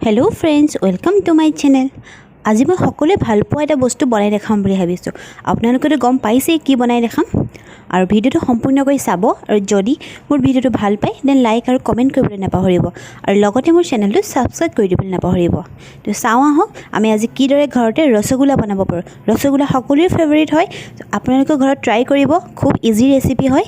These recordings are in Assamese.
Hello friends welcome to my channel. आज मैं सकलोৱে ভাল পোৱা এটা বস্তু বনাই দেখাম বুলি ভাবিছোঁ। আপোনালোকে গম পাইছে কি বনাই দেখাম আৰু ভিডিওটো সম্পূৰ্ণকৈ চাব আৰু যদি মোৰ ভিডিওটো ভাল পায় দেন লাইক আৰু কমেন্ট কৰিবলৈ নাপাহৰিব আৰু লগতে মোৰ চেনেলটো সাবস্ক্ৰাইব কৰি দিবলৈ নাপাহৰিব। তো চাও আহক আমি আজি কিদৰে ঘৰতে ৰসগোল্লা বনাব পাৰোঁ। ৰসগোল্লা সকলোৰে ফেভাৰিট হয়, আপোনালোকে ঘৰত ট্ৰাই কৰিব, খুব ইজি ৰেচিপি হয়।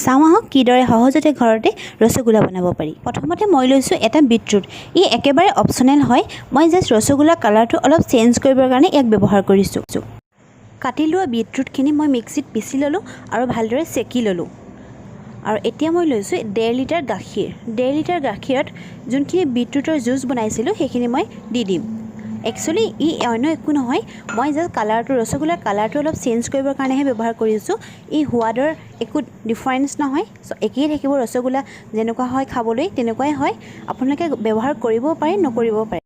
চাও আহক কিদৰে সহজতে ঘৰতে ৰসগোল্লা বনাব পাৰি। প্ৰথমতে মই লৈছোঁ এটা বিটৰুট। ই একেবাৰে অপচনেল হয়, মই জাস্ট ৰসগোল্লা কালাৰটো অলপ চেঞ্জ কৰিবৰ কাৰণে ইয়াক ব্যৱহাৰ কৰিছোঁ। কাটি লোৱা বিটৰুটখিনি মই মিক্সিত পিচি ল'লোঁ আৰু ভালদৰে চেকি ল'লোঁ। আৰু এতিয়া মই লৈছোঁ 1.5 লিটাৰ গাখীৰ। 1.5 লিটাৰ গাখীৰত যোনখিনি বিটৰুটৰ জুচ বনাইছিলোঁ সেইখিনি মই দি দিম। একচুৱেলি ই অন্য একো নহয়, মই জাষ্ট কালাৰটো ৰসগোল্লাৰ কালাৰটো অলপ চেঞ্জ কৰিবৰ কাৰণেহে ব্যৱহাৰ কৰিছোঁ। ই সোৱাদৰ একো ডিফাৰেঞ্চ নহয়, একেই থাকিব। ৰসগোল্লা যেনেকুৱা হয় খাবলৈ তেনেকুৱাই হয়, আপোনালোকে ব্যৱহাৰ কৰিবও পাৰে নকৰিবও পাৰে।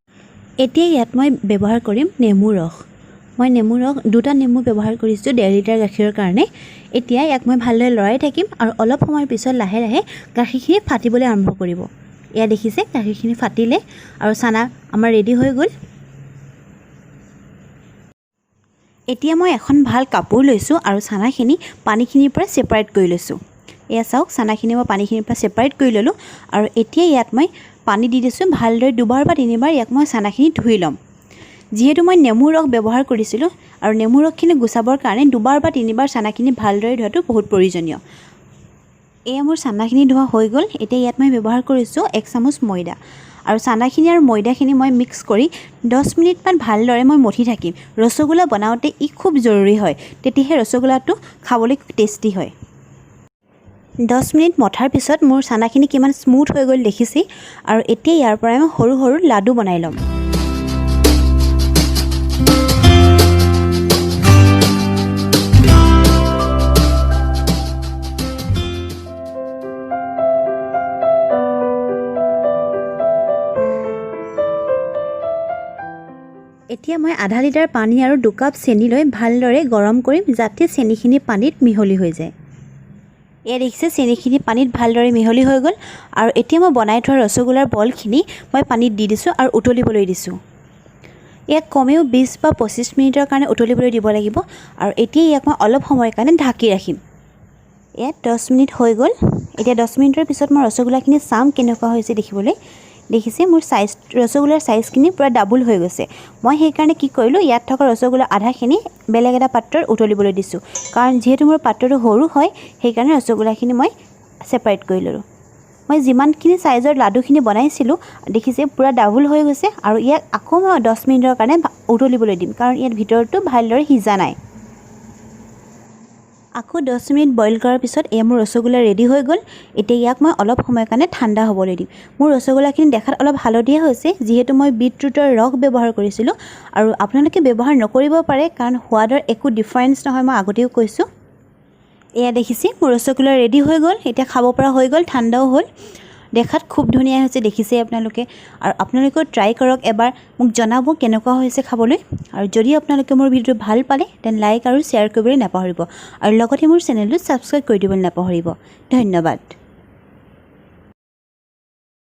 এতিয়া ইয়াত মই ব্যৱহাৰ কৰিম নেমু ৰস। মই নেমু ৰস 2টা নেমু ব্যৱহাৰ কৰিছোঁ 1.5 লিটাৰ গাখীৰৰ কাৰণে। এতিয়া ইয়াক মই ভালদৰে লৰাই থাকিম আৰু অলপ সময়ৰ পিছত লাহে লাহে গাখীৰখিনি ফাটিবলৈ আৰম্ভ কৰিব। এয়া দেখিছে গাখীৰখিনি ফাটিলে আৰু চানা আমাৰ ৰেডি হৈ গ'ল। এতিয়া মই এখন ভাল কাপোৰ লৈছোঁ আৰু চানাখিনি পানীখিনিৰ পৰা ছেপাৰেট কৰি লৈছোঁ। এয়া চাওক চানাখিনি মই পানীখিনিৰ পৰা ছেপাৰেট কৰি ল'লোঁ আৰু এতিয়া ইয়াত মই পানী দি দিছোঁ। ভালদৰে 2বাৰ বা 3বাৰ ইয়াক মই চানাখিনি ধুই ল'ম। যিহেতু মই নেমু ৰস ব্যৱহাৰ কৰিছিলোঁ আৰু নেমু ৰসখিনি গুচাবৰ কাৰণে 2বাৰ বা 3বাৰ চানাখিনি ভালদৰে ধোৱাটো বহুত প্ৰয়োজনীয়। এয়া মোৰ চানাখিনি ধোৱা হৈ গ'ল। এতিয়া ইয়াত মই ব্যৱহাৰ কৰিছোঁ 1 চামুচ ময়দা আৰু চানাখিনি আৰু ময়দাখিনি মই মিক্স কৰি 10 মিনিটমান ভালদৰে মই মঠি থাকিম। ৰসগোল্লা বনাওঁতে ই খুব জৰুৰী হয়, তেতিয়াহে ৰসগোল্লাটো খাবলৈ টেষ্টি হয়। 10 মিনিট মঠাৰ পিছত মোৰ চানাখিনি কিমান স্মুথ হৈ গ'ল দেখিছেই। আৰু এতিয়া ইয়াৰ পৰাই মই সৰু সৰু লাডু বনাই ল'ম। এতিয়া মই আধা লিটাৰ পানী আৰু 2 কাপ চেনি লৈ ভালদৰে গৰম কৰিম, যাতে চেনিখিনি পানীত মিহলি হৈ যায়। এয়া দেখিছে চেনিখিনি পানীত ভালদৰে মিহলি হৈ গ'ল আৰু এতিয়া মই বনাই থোৱা ৰসগোল্লাৰ বলখিনি মই পানীত দি দিছোঁ আৰু উতলিবলৈ দিছোঁ। ইয়াক কমেও 20 বা 25 মিনিটৰ কাৰণে উতলিবলৈ দিব লাগিব আৰু এতিয়া ইয়াক মই অলপ সময়ৰ কাৰণে ঢাকি ৰাখিম। ইয়াত 10 মিনিট হৈ গ'ল। এতিয়া 10 মিনিটৰ পিছত মই ৰসগোল্লাখিনি চাম কেনেকুৱা হৈছে দেখিবলৈ। দেখিছে মোৰ ৰসগোল্লাৰ চাইজখিনি পূৰা ডাবল হৈ গৈছে। মই সেইকাৰণে কি কৰিলোঁ, ইয়াত থকা ৰসগোল্লাৰ আধাখিনি বেলেগ এটা পাত্ৰত উতলিবলৈ দিছোঁ, কাৰণ যিহেতু মোৰ পাত্ৰটো সৰু হয় সেইকাৰণে ৰসগোল্লাখিনি মই ছেপাৰেট কৰি ল'লোঁ। মই যিমানখিনি চাইজৰ লাডুখিনি বনাইছিলোঁ দেখিছে পূৰা ডাবল হৈ গৈছে আৰু ইয়াক আকৌ মই 10 মিনিটৰ কাৰণে উতলিবলৈ দিম, কাৰণ ইয়াত ভিতৰটো ভালদৰে সিজা নাই। আকৌ 10 মিনিট বইল কৰাৰ পিছত এয়া মোৰ ৰসগোল্লা ৰেডি হৈ গ'ল। এতিয়া ইয়াক মই অলপ সময়ৰ কাৰণে ঠাণ্ডা হ'বলৈ দিম। মোৰ ৰসগোল্লাখিনি দেখাত অলপ হালধীয়া হৈছে, যিহেতু মই বিটৰুটৰ ৰস ব্যৱহাৰ কৰিছিলোঁ আৰু আপোনালোকে ব্যৱহাৰ নকৰিব পাৰে, কাৰণ সোৱাদৰ একো ডিফাৰেঞ্চ নহয়, মই আগতেও কৈছোঁ। এয়া দেখিছে মোৰ ৰসগোল্লা ৰেডি হৈ গ'ল। এতিয়া খাব পৰা হৈ গ'ল, ঠাণ্ডাও হ'ল। দেখাত খুব ধুনীয়া হৈছে দেখিছে আপোনালোকে, আৰু আপোনালোকেও ট্ৰাই কৰক এবাৰ, মোক জনাব কেনেকুৱা হৈছে খাবলৈ। আৰু যদি আপোনালোকে মোৰ ভিডিঅ'টো ভাল পালে দেন লাইক আৰু শ্বেয়াৰ কৰিবলৈ নাপাহৰিব আৰু লগতে মোৰ চেনেলটো ছাবস্ক্ৰাইব কৰি দিবলৈ নাপাহৰিব। ধন্যবাদ।